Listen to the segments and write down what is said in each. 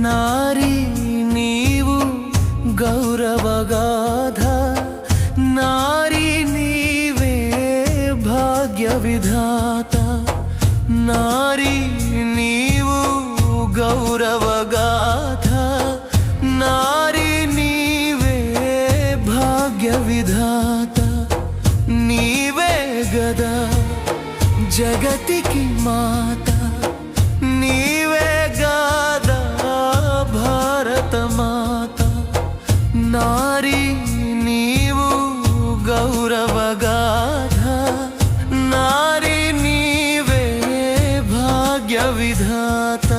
నారీ నీవు గౌరవగాథ, నారీ నీవే భాగ్య విధాత. నారీ నీవు గౌరవగాథ, నారీ నీవే భాగ్య విధాత. నీవే గదా జగతికి మాత, నీవే గదా భారత మాత. నారీ నీవు గౌరవగాథ, నారీ నీవే భాగ్య విధాత.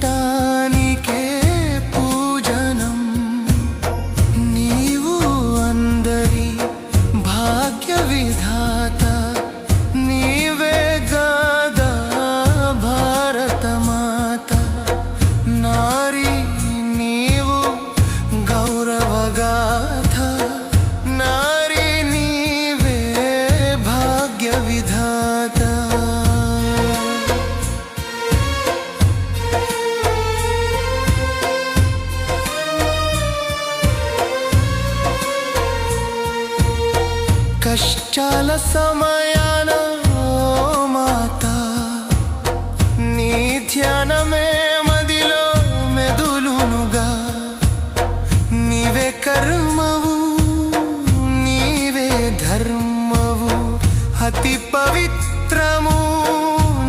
ఇంటింటానికే పూజనం, నీవు అందరి భాగ్య విధాత. నీవే గదా భారత మాత. నారీ నీవు గౌరవగాథ, నారీ నీవే భాగ్య విధాత. కష్టాల సమయాన ఓ మాత, నీ ధ్యానమే మదిలో మెదులునుగా. నీవే కర్మవు, నీవే ధర్మవు, అతి పవిత్రము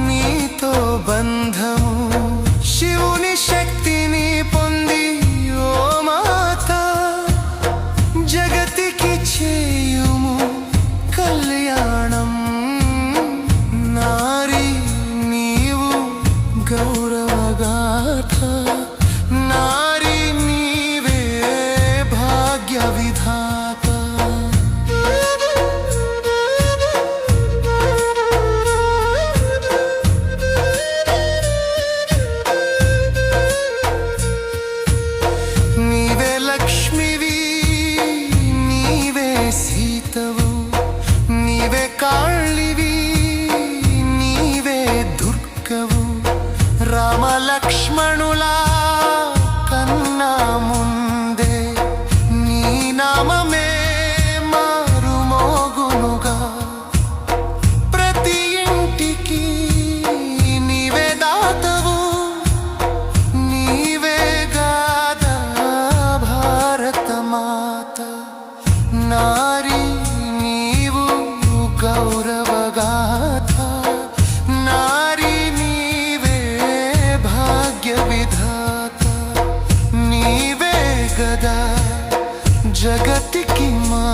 నీతో బంధము. శివుని శక్తిని పొంది ఓ మాత, జగతికి చేయుము కళ్యాణం. నారీ నీవు గౌరవగాథ, నారీ నీవే భాగ్య విధాత. నీవే లక్ష్మివి, నీవే సీతవు, నీవే కాళివి, నీవే దుర్గవు. రామ లక్ష్మణులా కన్నా ముందే నీ నామమే మారుమోగునుగా. ప్రతి ఇంటికి నీవే దాతవు, నీవే గదా భారత మాత. నారీ నీవు గౌరవగాథ, నారీ నీవే భాగ్య విధాత. నీవే గదా జగతికి మా